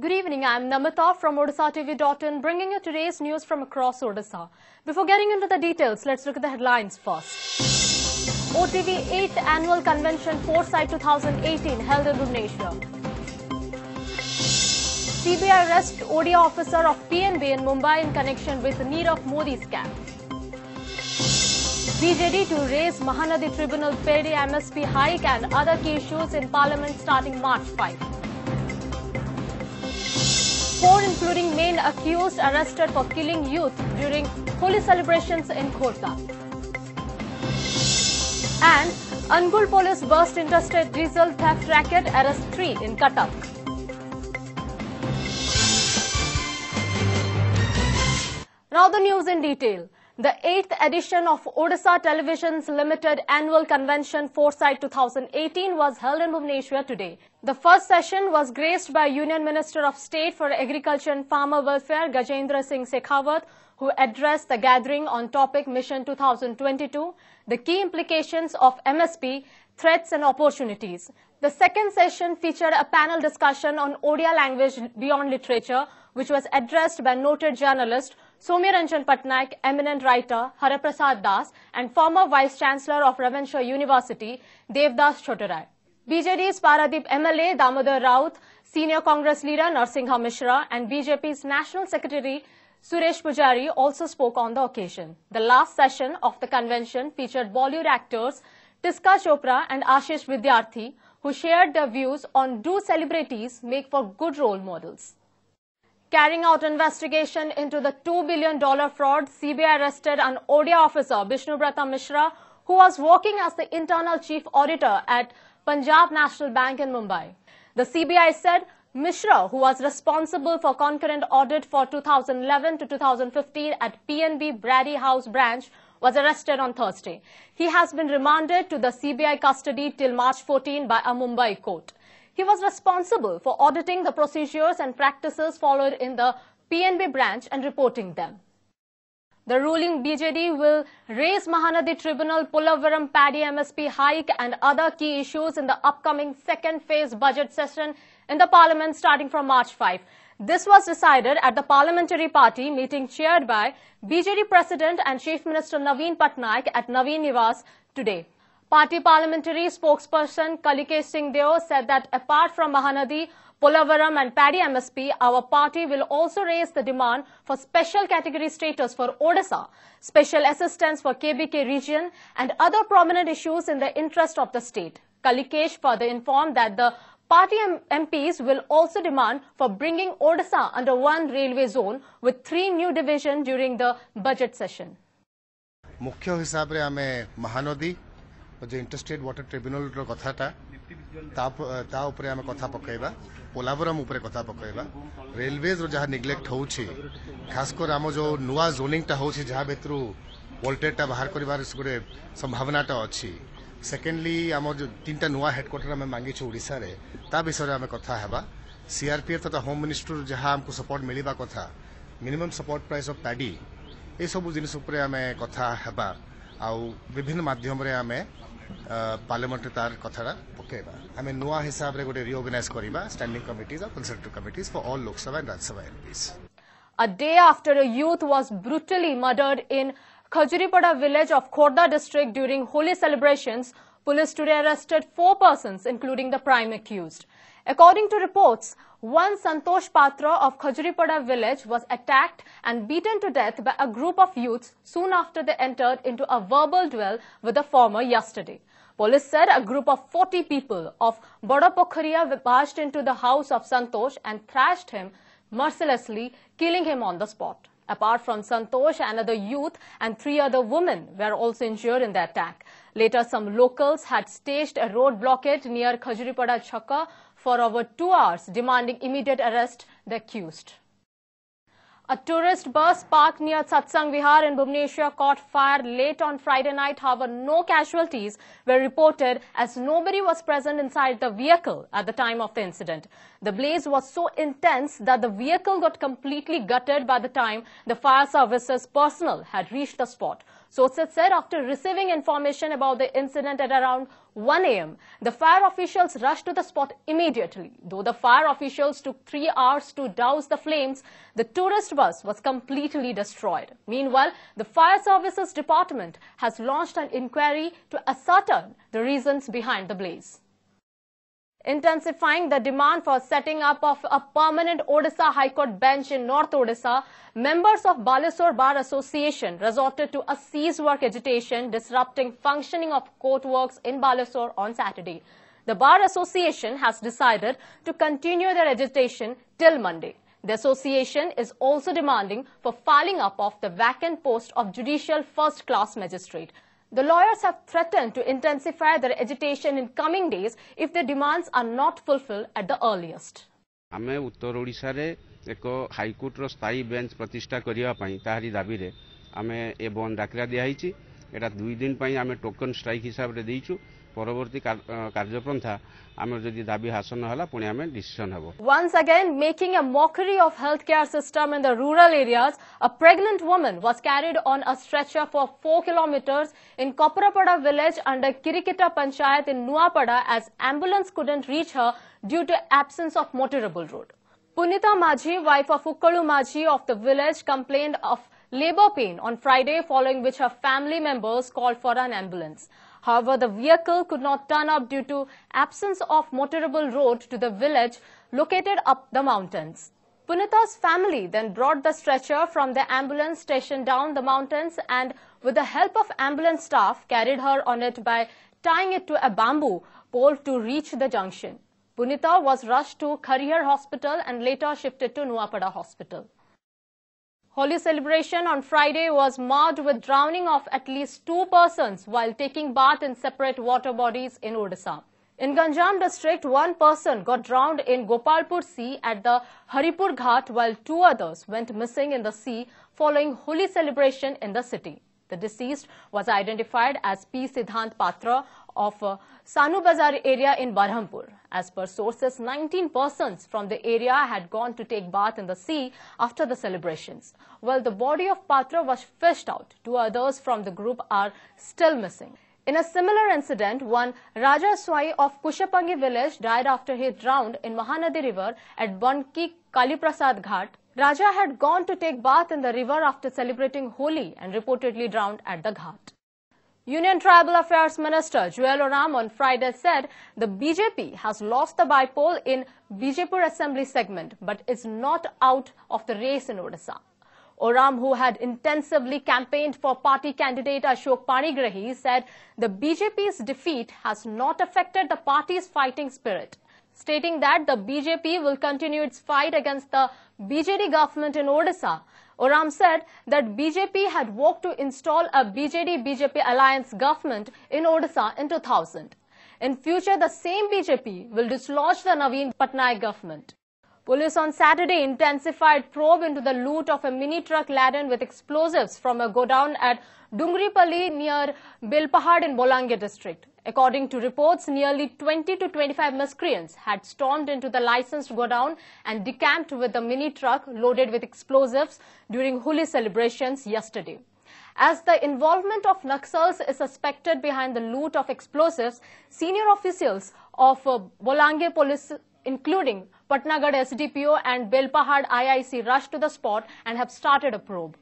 Good evening, I am Namita from OdishaTV.in bringing you today's news from across Odisha. Before getting into the details, let's look at the headlines first. OTV 8th Annual Convention Foresight 2018 held in Bhubaneswar. CBI arrests ODI officer of PNB in Mumbai in connection with Nirav Modi scam. BJD to raise Mahanadi Tribunal Peri MSP hike and other key issues in Parliament starting March 5. 4 including main accused arrested for killing youth during Holi celebrations in Khordha. And Angul police burst interstate diesel theft racket, arrest 3 in Cuttack. Now the news in detail. The 8th edition of Odisha Television's Limited Annual Convention Foresight 2018 was held in Bhubaneswar today. The first session was graced by Union Minister of State for Agriculture and Farmer Welfare Gajendra Singh Shekhawat, who addressed the gathering on topic Mission 2022, the key implications of MSP, threats and opportunities. The second session featured a panel discussion on Odia language beyond literature, which was addressed by noted journalist Soumyaranjan Patnaik, eminent writer Haraprasad Das, and former Vice-Chancellor of Ravenshaw University, Devdas Chotarai. BJD's Paradeep MLA Damodar Raut, Senior Congress leader Narsingha Mishra, and BJP's National Secretary Suresh Pujari also spoke on the occasion. The last session of the convention featured Bollywood actors Tiska Chopra and Ashish Vidyarthi, who shared their views on do celebrities make for good role models. Carrying out investigation into the $2 billion fraud, CBI arrested an ODI officer, Bishnubrata Mishra, who was working as the internal chief auditor at Punjab National Bank in Mumbai. The CBI said Mishra, who was responsible for concurrent audit for 2011 to 2015 at PNB Brady House branch, was arrested on Thursday. He has been remanded to the CBI custody till March 14 by a Mumbai court. He was responsible for auditing the procedures and practices followed in the PNB branch and reporting them. The ruling BJD will raise Mahanadi Tribunal Polavaram Paddy MSP hike and other key issues in the upcoming second phase budget session in the Parliament starting from March 5. This was decided at the Parliamentary Party meeting chaired by BJD President and Chief Minister Naveen Patnaik at Naveen Niwas today. Party parliamentary spokesperson Kalikesh Singh Deo said that apart from Mahanadi, Polavaram and Paddy MSP, our party will also raise the demand for special category status for Odisha, special assistance for KBK region and other prominent issues in the interest of the state. Kalikesh further informed that the party MPs will also demand for bringing Odisha under one railway zone with 3 new divisions during the budget session. मुख्य हिसाब रे आमे महानदी जो interstate water tribunal रो कथाटा ता ऊपर आमे कथा पकैबा पोलावरम ऊपर कथा पकैबा रेलवेज रो जहा नेग्लेक्ट होउछि खास कर आम जो नुवा जोनिंग टा होउछि जहा बेतरु वोल्टेज टा बाहर करिवार गुरे संभावनाटा अछि सेकेंडली आम जो 3टा नुवा हेडक्वार्टर आमे मांगी छु ओडिसा रे ता विषय आमे कथा हेबा सीआरपीएफ तथा होम मिनिस्टर जहा हमको सपोर्ट मिलिबा कथा minimum support price of paddy ए सब जिनिस ऊपर आमे कथा हेबा आउ विभिन्न माध्यम रे आमे पार्लियामेंट तार कथारा पकेबा आमे नुवा हिसाब रे गोटे रिओर्गनाइज करिबा स्टैंडिंग कमिटीज और consultative committees for all Lok Sabha and Rajya Sabha MPs. A day after a youth was brutally murdered in Khajuripada village of Khordha district during Holi celebrations, police today arrested 4 persons, including the prime accused. According to reports, one Santosh Patra of Khajuripada village was attacked and beaten to death by a group of youths soon after they entered into a verbal duel with the former yesterday. Police said a group of 40 people of Badapokharia barged into the house of Santosh and thrashed him mercilessly, killing him on the spot. Apart from Santosh, another youth and 3 other women were also injured in the attack. Later, some locals had staged a road blockade near Khajuripada Chhaka for over 2 hours, demanding immediate arrest the accused. A tourist bus parked near Satsang Vihar in Bhubaneswar caught fire late on Friday night. However, no casualties were reported as nobody was present inside the vehicle at the time of the incident. The blaze was so intense that the vehicle got completely gutted by the time the fire services personnel had reached the spot. Sources said after receiving information about the incident at around 1 a.m., the fire officials rushed to the spot immediately. Though the fire officials took 3 hours to douse the flames, the tourist bus was completely destroyed. Meanwhile, the Fire Services Department has launched an inquiry to ascertain the reasons behind the blaze. Intensifying the demand for setting up of a permanent Odisha High Court bench in North Odisha, members of Baleswar Bar Association resorted to a cease work agitation disrupting functioning of court works in Baleswar on Saturday. The Bar Association has decided to continue their agitation till Monday. The association is also demanding for filing up of the vacant post of Judicial First Class Magistrate. The lawyers have threatened to intensify their agitation in coming days if their demands are not fulfilled at the earliest. आमे उत्तर ओडिशा रे एक high court रो स्थायी bench प्रतिष्ठा करिया पई ताहारी दाबी रे आमे ए बंद डाकरा दिया हिची एटा 2 दिन पई आमे टोकन स्ट्राइक हिसाब रे देइछु परवर्ती कार्यपंथा आमे जदि दाबी हासन होला पुणी आमे डिसिजन हबो. Once again making a mockery of healthcare system in the rural areas, a pregnant woman was carried on a stretcher for 4 kilometers in Koprapada village under Kirikita Panchayat in Nuapada as ambulance couldn't reach her due to absence of motorable road. Punita Majhi, wife of Ukkalu Majhi of the village, complained of labor pain on Friday, following which her family members called for an ambulance. However, the vehicle could not turn up due to absence of motorable road to the village located up the mountains. Punita's family then brought the stretcher from the ambulance station down the mountains and with the help of ambulance staff carried her on it by tying it to a bamboo pole to reach the junction. Punita was rushed to Kharihar Hospital and later shifted to Nuapada Hospital. Holi celebration on Friday was marked with drowning of at least 2 persons while taking bath in separate water bodies in Odisha. In Ganjam district, 1 person got drowned in Gopalpur Sea at the Haripur Ghat while 2 others went missing in the sea following Holi celebration in the city. The deceased was identified as P. Siddhant Patra of Sanu Bazar area in Barhampur. As per sources, 19 persons from the area had gone to take bath in the sea after the celebrations. Well, the body of Patra was fished out. 2 others from the group are still missing. In a similar incident, one Raja Swai of Kushapangi village died after he drowned in Mahanadi river at Banki Kaliprasad Ghat. Raja had gone to take bath in the river after celebrating Holi and reportedly drowned at the ghat. Union Tribal Affairs Minister Joel Oram on Friday said the BJP has lost the bypoll in Bijapur Assembly segment but is not out of the race in Odisha. Oram, who had intensively campaigned for party candidate Ashok Panigrahi, said the BJP's defeat has not affected the party's fighting spirit, stating that the BJP will continue its fight against the BJD government in Odisha. Oram said that BJP had worked to install a BJD-BJP alliance government in Odisha in 2000. In future, the same BJP will dislodge the Naveen Patnaik government. Police on Saturday intensified probe into the loot of a mini truck laden with explosives from a godown at Dungripalli near Belpahad in Bolangir district. According to reports, nearly 20 to 25 miscreants had stormed into the licensed godown and decamped with the mini truck loaded with explosives during Holi celebrations yesterday. As the involvement of Naxals is suspected behind the loot of explosives, senior officials of Bolangir police, including Patnagarh SDPO and Belpahad IIC, rushed to the spot and have started a probe.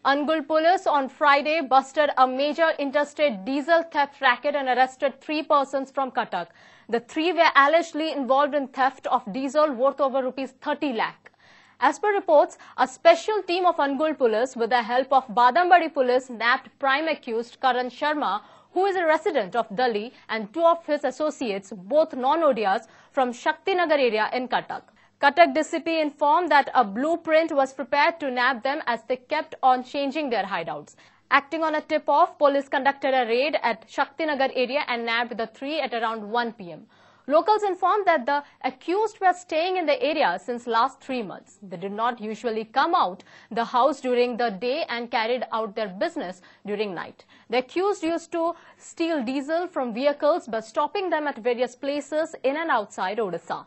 Angul police on Friday busted a major interstate diesel theft racket and arrested 3 persons from Cuttack. The 3 were allegedly involved in theft of diesel worth over rupees 30 lakh. As per reports, a special team of Angul police with the help of Badambadi police nabbed prime accused Karan Sharma, who is a resident of Delhi, and 2 of his associates, both non-Odias, from Shaktinagar area in Cuttack. Cuttack DCP informed that a blueprint was prepared to nab them as they kept on changing their hideouts. Acting on a tip-off, police conducted a raid at Shaktinagar area and nabbed the 3 at around 1 p.m. Locals informed that the accused were staying in the area since last 3 months. They did not usually come out the house during the day and carried out their business during night. The accused used to steal diesel from vehicles by stopping them at various places in and outside Odisha.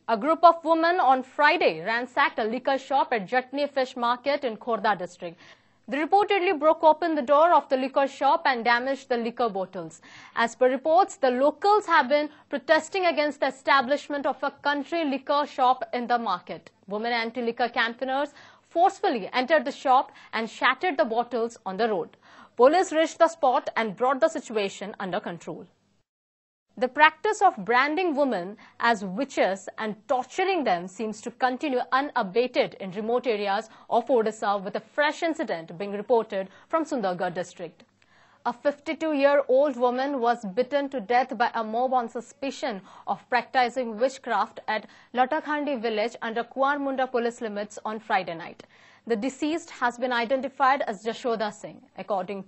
A group of women on Friday ransacked a liquor shop at Jatni Fish Market in Khordha district. They reportedly broke open the door of the liquor shop and damaged the liquor bottles. As per reports, the locals have been protesting against the establishment of a country liquor shop in the market. Women anti-liquor campaigners forcefully entered the shop and shattered the bottles on the road. Police reached the spot and brought the situation under control. The practice of branding women as witches and torturing them seems to continue unabated in remote areas of Odisha, with a fresh incident being reported from Sundargarh district. A 52-year-old woman was beaten to death by a mob on suspicion of practicing witchcraft at Latakhandi village under Kuarmunda police limits on Friday night. The deceased has been identified as Jashoda Singh. According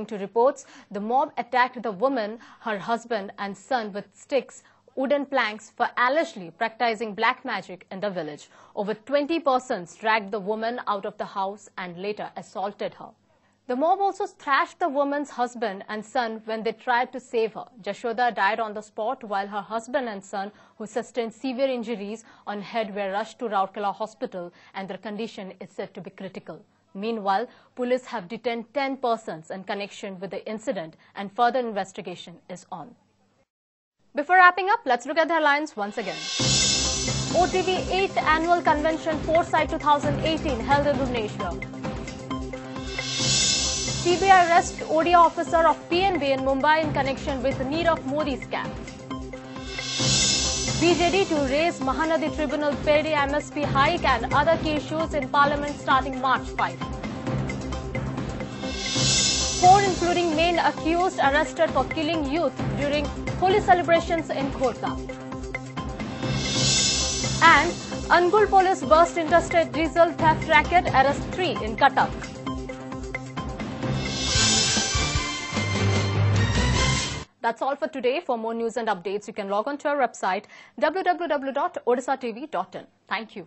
to reports, the mob attacked the woman, her husband and son with sticks, wooden planks for allegedly practicing black magic in the village. Over 20 persons dragged the woman out of the house and later assaulted her. The mob also thrashed the woman's husband and son when they tried to save her. Jashoda died on the spot, while her husband and son, who sustained severe injuries on head, were rushed to Rourkela Hospital and their condition is said to be critical. Meanwhile, police have detained 10 persons in connection with the incident and further investigation is on. Before wrapping up, let's look at the headlines once again. OTV 8th Annual Convention Foresight 2018 held in Bhubaneswar. CBI arrests ODA officer of PNB in Mumbai in connection with Nirav Modi scam. BJD to raise Mahanadi Tribunal payday MSP hike and other key issues in Parliament starting March 5. 4 including main accused arrested for killing youth during Holi celebrations in Khorda. And Angul police burst interstate diesel theft racket, arrest 3 in Cuttack. That's all for today. For more news and updates, you can log on to our website www.OdishaTV.in. Thank you.